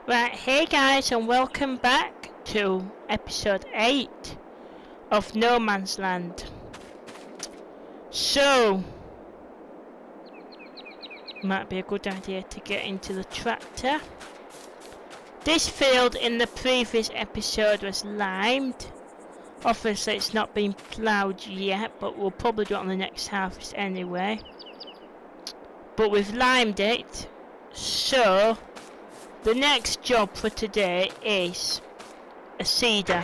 Right, hey guys, and welcome back to episode 8 of No Man's Land. So, might be a good idea to get into the tractor. This field in the previous episode was limed. Obviously it's not been ploughed yet, but we'll probably do it on the next harvest anyway. But we've limed it, so the next job for today is a seeder.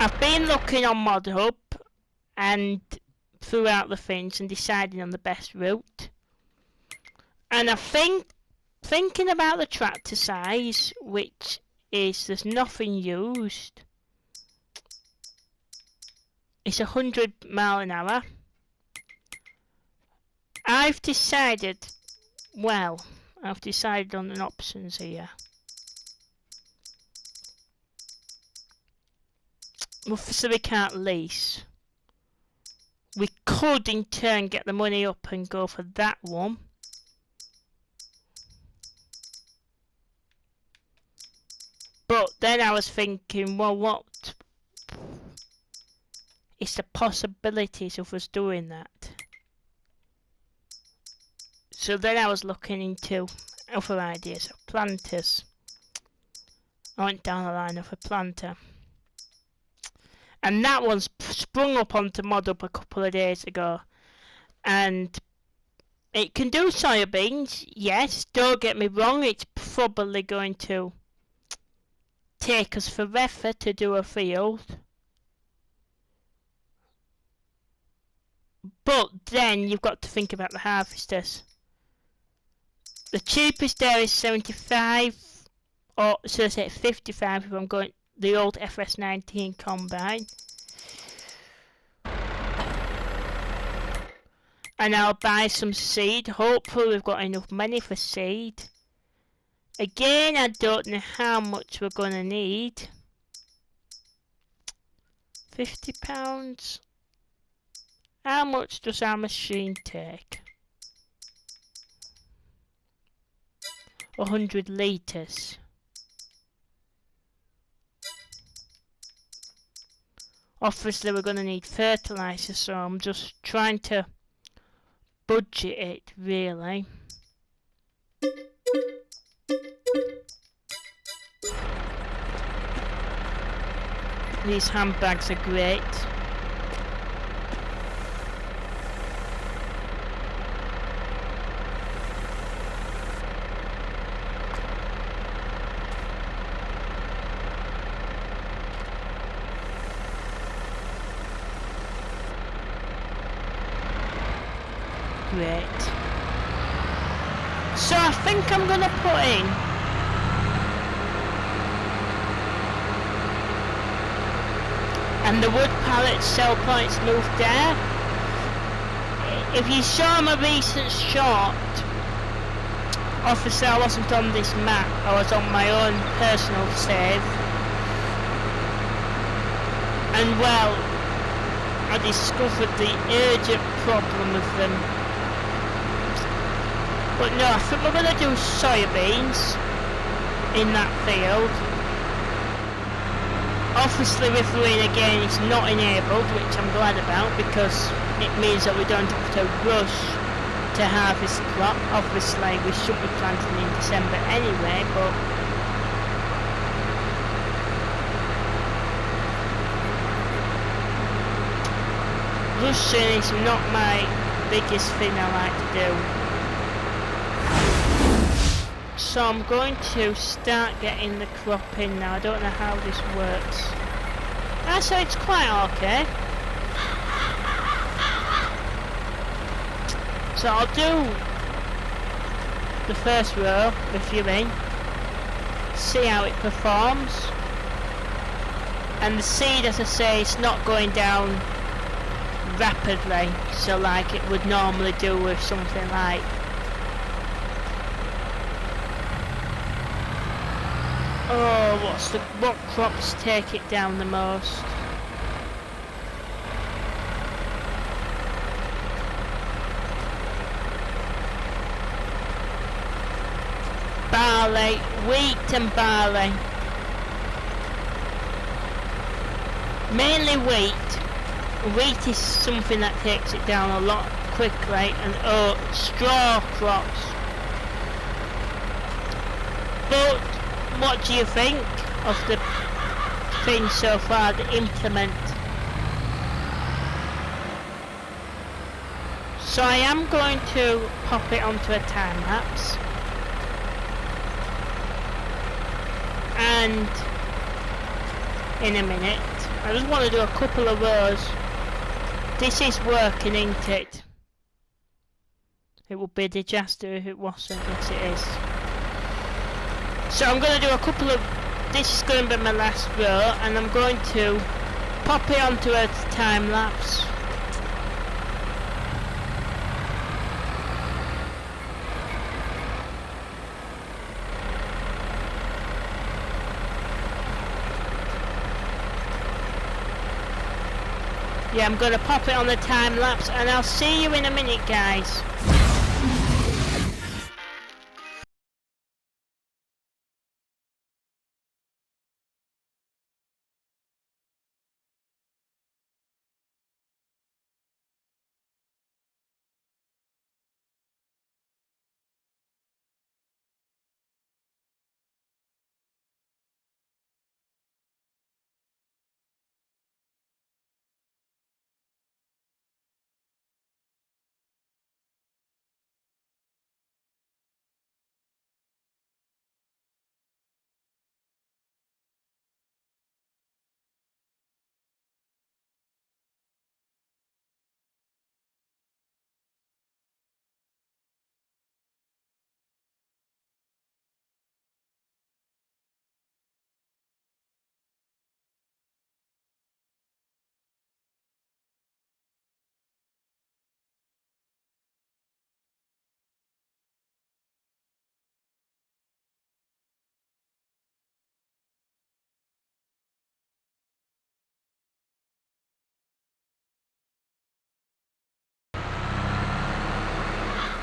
I've been looking on ModHub and throughout the things and deciding on the best route. And I think, thinking about the tractor size, which is there's nothing used. It's 100 mile an hour. I've decided on an options here. Obviously we can't lease. We could in turn get the money up and go for that one. But then I was thinking, well, what is the possibilities of us doing that? So then I was looking into other ideas of planters. I went down the line of a planter. And that one's sprung up onto ModHub a couple of days ago. And it can do soybeans, yes, don't get me wrong, it's probably going to take us forever to do a field. But then you've got to think about the harvesters. The cheapest there is 75, or so I say 55 if I'm going the old Fs19 combine. And I'll buy some seed. Hopefully we've got enough money for seed. Again, I don't know how much we're going to need. £50. How much does our machine take? 100 litres. Obviously we're going to need fertiliser, so I'm just trying to budget it really. These handbags are great. Great. So I think I'm gonna put in and the wood pallet cell points moved there. If you saw my recent shot, obviously I wasn't on this map, I was on my own personal save. And well, I discovered the urgent problem with them. But no, I think we're going to do soybeans in that field. Obviously with rain again it's not enabled, which I'm glad about because it means that we don't have to rush to harvest the crop. Obviously we should be planting in December anyway, but rushing is not my biggest thing I like to do. So I'm going to start getting the crop in now. I don't know how this works. So it's quite okay. So I'll do the first row with you in, see how it performs. And the seed, as I say, is not going down rapidly, so like it would normally do with something like what crops take it down the most? barley, wheat and barley. Mainly wheat. Wheat is something that takes it down a lot quickly, and straw crops. But what do you think of the thing so far, the implement? So I am going to pop it onto a time lapse, and in a minute I just want to do a couple of rows. This is working, ain't it? It would be a disaster if it wasn't. Yes, it is. So I'm going to do a couple of... This is going to be my last row, and I'm going to pop it onto a time lapse. Yeah, I'm going to pop it on the time lapse, and I'll see you in a minute, guys.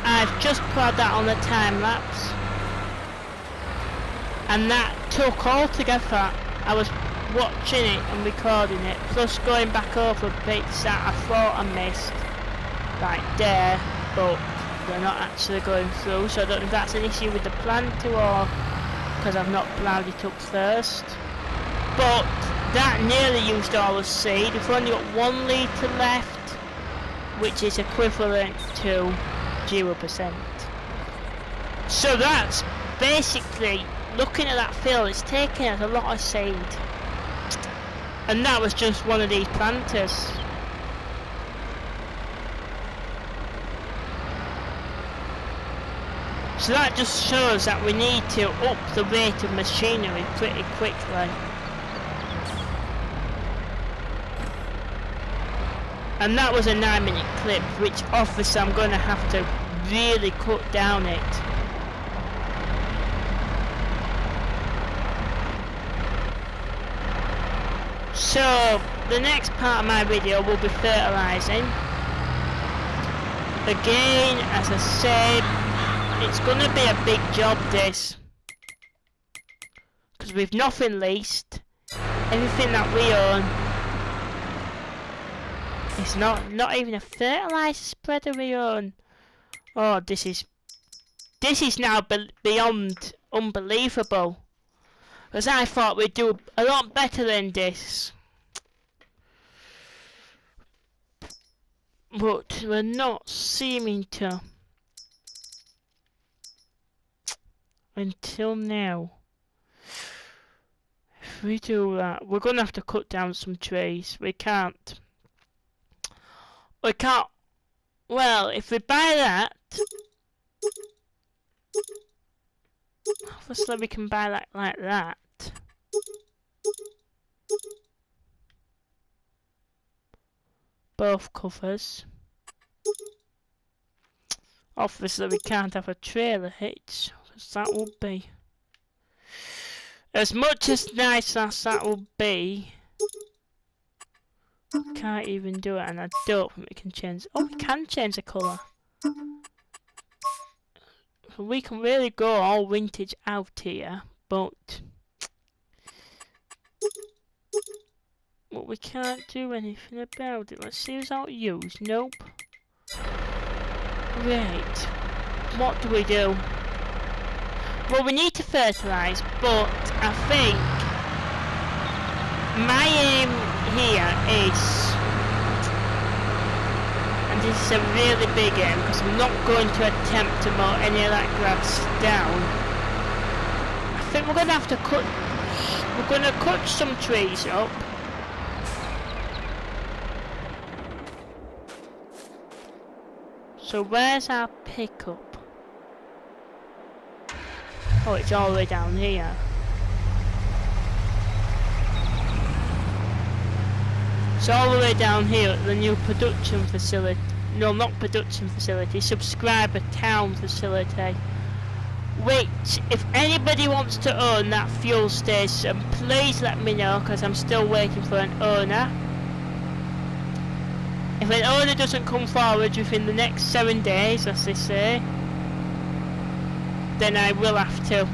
I've just put that on the time lapse, and that took all together. I was watching it and recording it, plus going back over bits that I thought I missed, like there, but they're not actually going through. So I don't know if that's an issue with the planter or because I've not ploughed it up first. But that nearly used all the seed. We've only got 1 litre left, which is equivalent to 0%. So that's basically, looking at that field, it's taking us a lot of seed, and that was just one of these planters. So that just shows that we need to up the rate of machinery pretty quickly. And that was a 9-minute clip, which obviously I'm going to have to really cut down it. So the next part of my video will be fertilising. Again, as I said, it's going to be a big job, this, because we've nothing leased. Everything that we own. It's not even a fertilizer spreader we own. Oh, this is now beyond unbelievable. Because I thought we'd do a lot better than this. But we're not seeming to. Until now. If we do that, we're going to have to cut down some trees. We can't. Well, if we buy that, obviously we can buy that like that. Both covers. Obviously we can't have a trailer hitch, because that would be, as much as nice as that would be, we can't even do it, and I don't think we can change. Oh, we can change the colour. So we can really go all vintage out here, but we can't do anything about it. Let's see who's out used. Nope. Right. What do we do? Well, we need to fertilise, but I think my aim here is, and this is a really big aim because I'm not going to attempt to mow any of that grass down. I think we're going to have to cut, we're going to cut some trees up. So where's our pickup? Oh, it's all the way down here. It's all the way down here at the new production facility. No, not production facility, subscriber town facility. Which, if anybody wants to own that fuel station, please let me know, because I'm still waiting for an owner. If an owner doesn't come forward within the next 7 days, as they say, then I will have to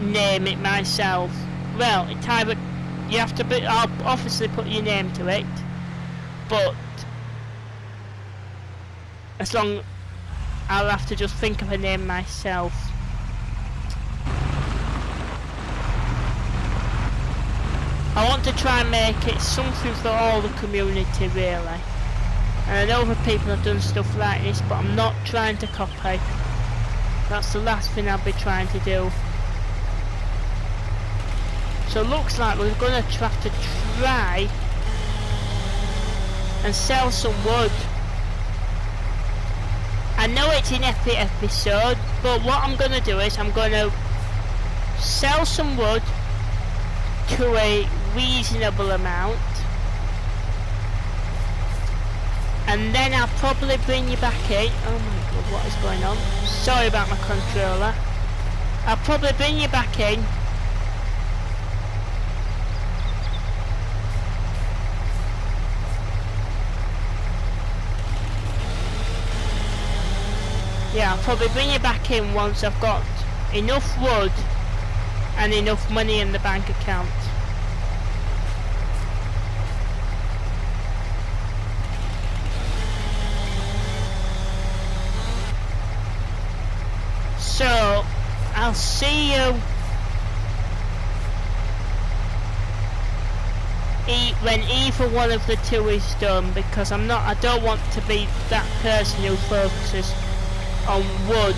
name it myself. Well, it's either you have to, I'll obviously put your name to it, but as long, I'll have to just think of a name myself. I want to try and make it something for all the community, really. And I know other people have done stuff like this, but I'm not trying to copy. That's the last thing I'll be trying to do. So it looks like we're going to have to try and sell some wood. I know it's an epic episode, but what I'm going to do is I'm going to sell some wood to a reasonable amount, and then I'll probably bring you back in. Oh my god, what is going on? Sorry about my controller. I'll probably bring you back in yeah, I'll probably bring you back in once I've got enough wood and enough money in the bank account. So I'll see you when either one of the two is done, because I don't want to be that person who focuses on wood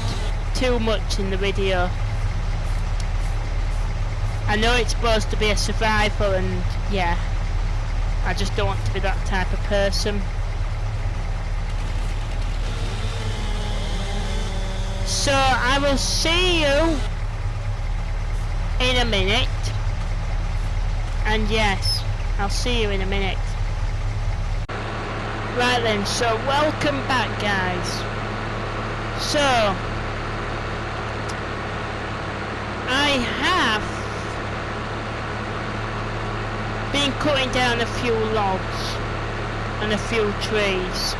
too much in the video. I know it's supposed to be a survival, and yeah, I just don't want to be that type of person. So I will see you in a minute, and yes, I'll see you in a minute. Right then, so welcome back, guys. So I have been cutting down a few logs and a few trees.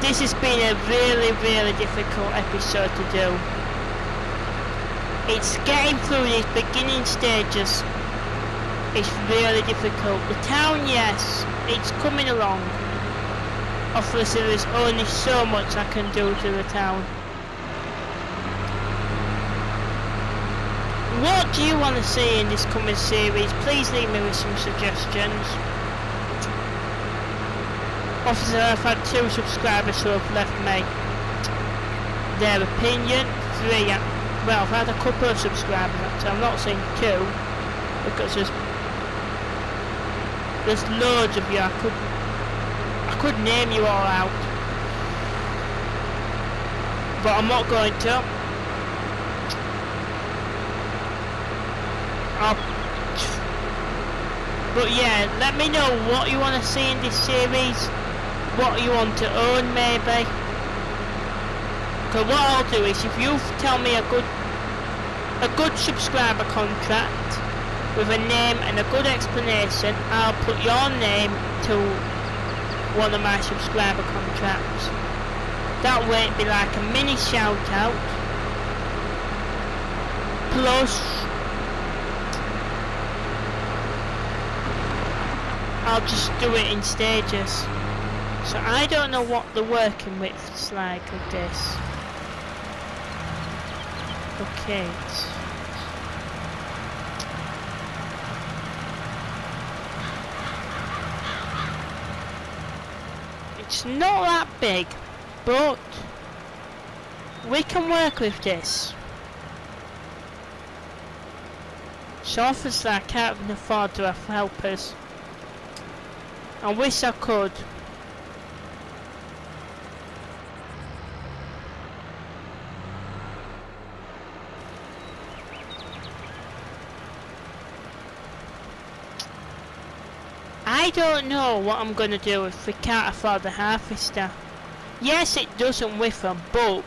This has been a really difficult episode to do. It's getting through these beginning stages. It's really difficult. The town, yes, it's coming along. Obviously there's only so much I can do to the town. What do you want to see in this coming series? Please leave me with some suggestions. Obviously I've had 2 subscribers who have left me their opinion. 3, well, I've had a couple of subscribers actually. I'm not saying 2, because there's loads of you. I could name you all out, but I'm not going to. But yeah, let me know what you want to see in this series, what you want to own maybe. Because what I'll do is, if you tell me a good subscriber contract with a name and a good explanation, I'll put your name to one of my subscriber contracts. That way it'd be like a mini shout out. Plus, I'll just do it in stages. So I don't know what the working width's like of this. Okay. It's not that big, but we can work with this. So obviously I can't even afford to have helpers. I wish I could. I don't know what I'm gonna do if we can't afford the harvester. Yes, it doesn't with them, but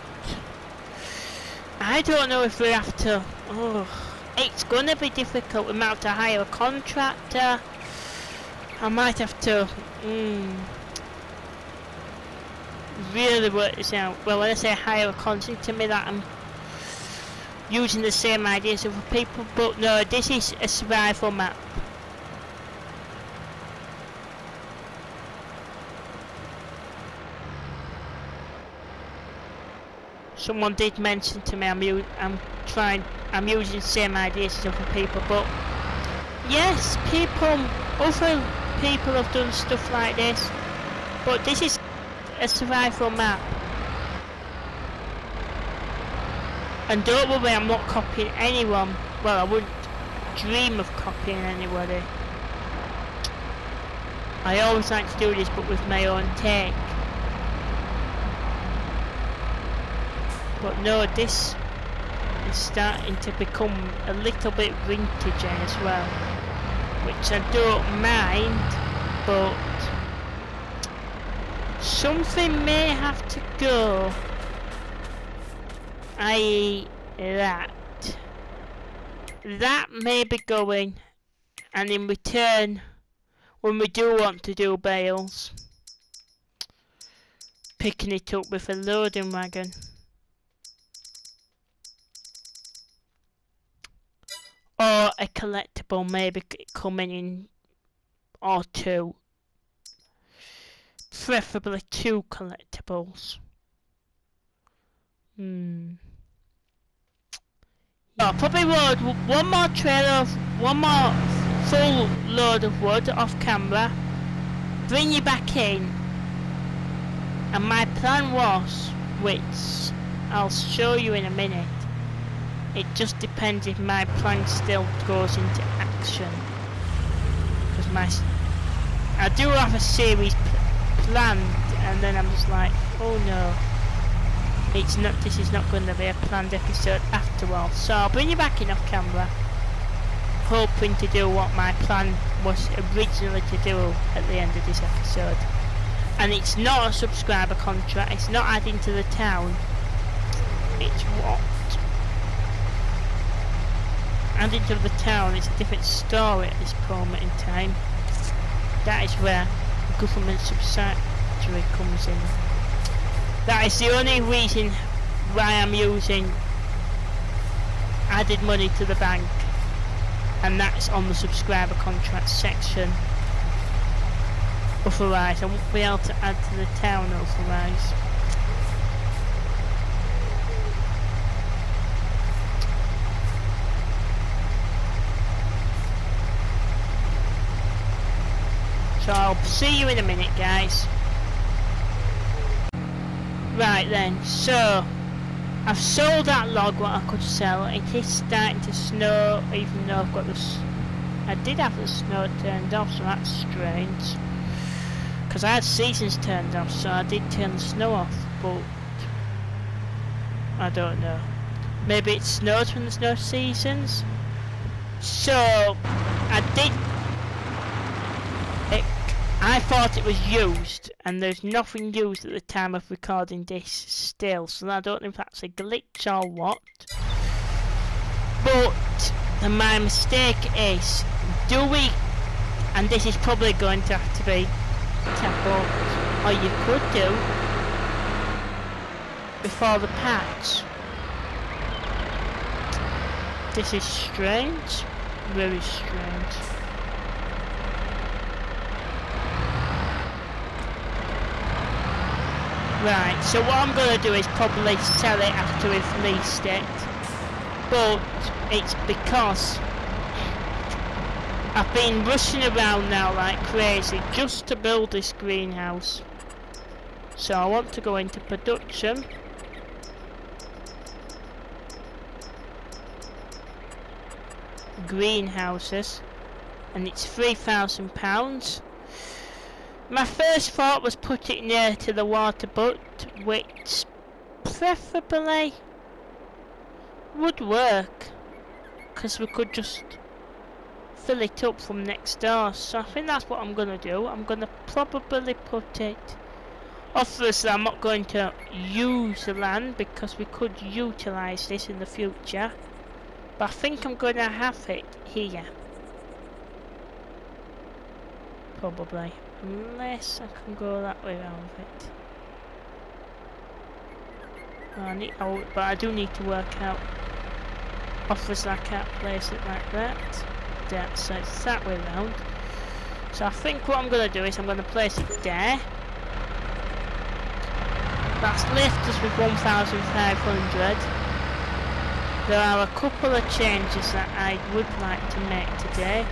I don't know if we have to. Oh, it's gonna be difficult. We might have to hire a contractor. I might have to really work this out. Well, when I say hire a contractor, to me that I'm using the same ideas of other people, but no, this is a survival map. Someone did mention to me I'm using the same ideas as other people, but yes, other people have done stuff like this, but this is a survival map. And don't worry, I'm not copying anyone. Well, I wouldn't dream of copying anybody. I always like to do this, but with my own take. But no, this is starting to become a little bit vintage as well, which I don't mind, but something may have to go, i.e. that may be going, and in return, when we do want to do bales, picking it up with a loading wagon. Or a collectible, maybe coming in, or two. Preferably 2 collectibles. Oh, probably load one more full load of wood off camera, bring you back in, and my plan was, which I'll show you in a minute, it just depends if my plan still goes into action, because I do have a series planned, and then I'm just like, oh no, this is not going to be a planned episode after all. So I'll bring you back in off camera, hoping to do what my plan was originally to do at the end of this episode. And it's not a subscriber contract, it's not adding to the town, it's what? Adding to the town is a different story at this moment in time. That is where the government subsidiary comes in. That is the only reason why I'm using added money to the bank, and that's on the subscriber contract section. Otherwise, I won't be able to add to the town otherwise. So I'll see you in a minute, guys. Right then, so I've sold that log what I could sell. It is starting to snow, even though I've got this. I did have the snow turned off, so that's strange. Because I had seasons turned off, so I did turn the snow off, but I don't know. Maybe it snows when there's no seasons. So I thought it was used, and there's nothing used at the time of recording this still, so I don't know if that's a glitch or what. But my mistake is, and this is probably going to have to be tackled, or you could do, before the patch. This is strange. Very strange. Right, so what I'm going to do is probably sell it after we've leased it. But it's because I've been rushing around now like crazy just to build this greenhouse. So I want to go into production. Greenhouses. And it's £3,000. My first thought was put it near to the water, but which preferably would work, because we could just fill it up from next door. So I think that's what I'm going to do. I'm going to probably put it... Obviously I'm not going to use the land because we could utilise this in the future. But I think I'm going to have it here. Probably. Unless I can go that way around it. But I do need to work out. Obviously I can't place it like that. So it's that way round. So I think what I'm going to do is I'm going to place it there. That's left us with 1,500. There are a couple of changes that I would like to make today.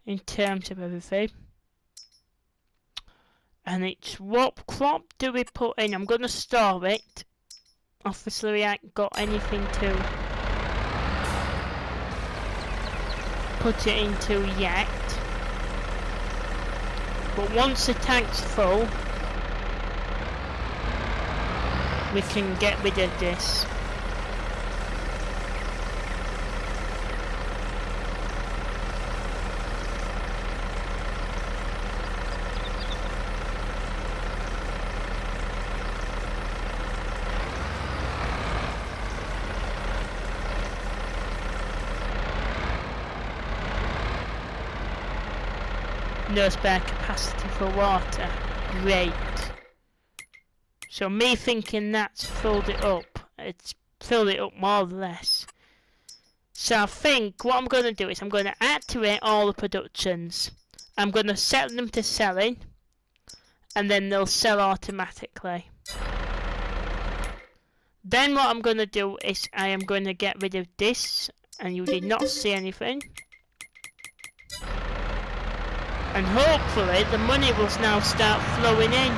In terms of everything, and it's what crop do we put in? I'm gonna store it. Obviously we ain't got anything to put it into yet, but once the tank's full we can get rid of this. No spare capacity for water. Great. So me thinking that's filled it up. It's filled it up more or less. So I think what I'm going to do is I'm going to activate all the productions. I'm going to set them to selling. And then they'll sell automatically. Then what I'm going to do is I am going to get rid of this. And you did not see anything. And hopefully the money will now start flowing in.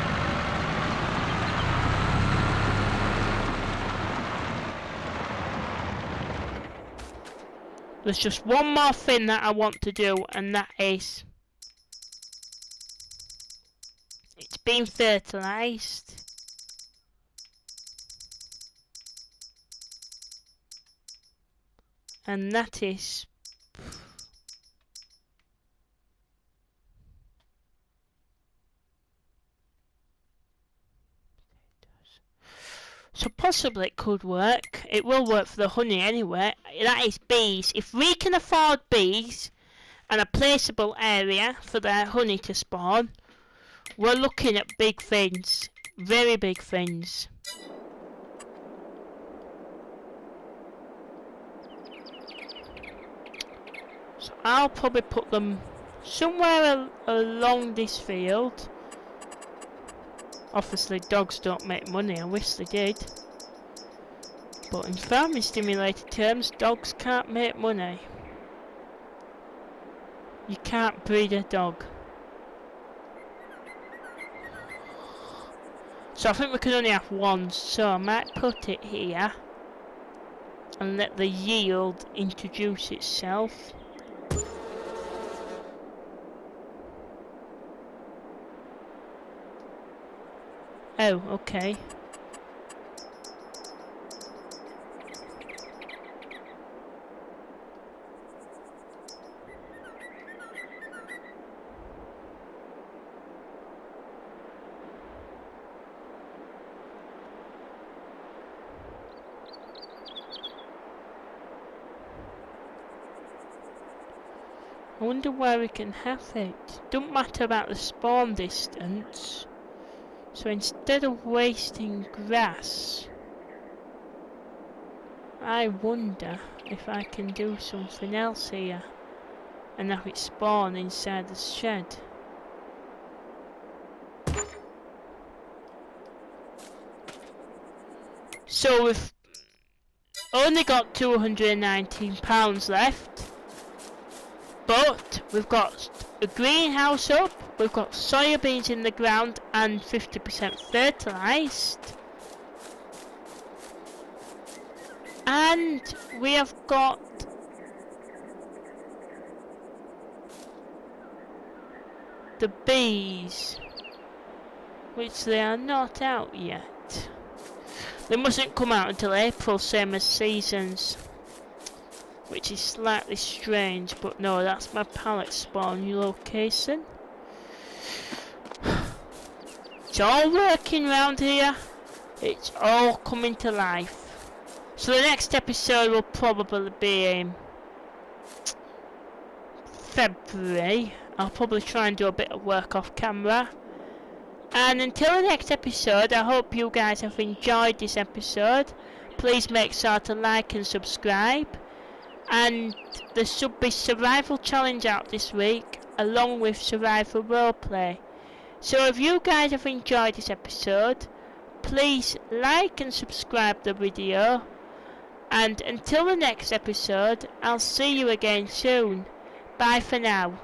There's just one more thing that I want to do, and that is it's been fertilised. And that is so possibly it could work. It will work for the honey anyway. That is bees. If we can afford bees and a placeable area for their honey to spawn, we're looking at big things. Very big things. So I'll probably put them somewhere along this field. Obviously dogs don't make money, I wish they did. But in farming simulator terms, dogs can't make money. You can't breed a dog. So I think we can only have one, so I might put it here. And let the yield introduce itself. Oh, okay. wonder where we can have it. Don't matter about the spawn distance. So instead of wasting grass, I wonder if I can do something else here and have it spawn inside the shed. So we've only got £219 left, but we've got a greenhouse up, we've got soybeans in the ground and 50% fertilised, and we have got the bees, which they are not out yet. They mustn't come out until April, same as seasons, which is slightly strange, but no, that's my pallet spawn location. It's all working around here, it's all coming to life. So the next episode will probably be in February. I'll probably try and do a bit of work off camera. And until the next episode, I hope you guys have enjoyed this episode. Please make sure to like and subscribe. And there should be survival challenge out this week, along with survival roleplay. So if you guys have enjoyed this episode, please like and subscribe the video. And until the next episode, I'll see you again soon. Bye for now.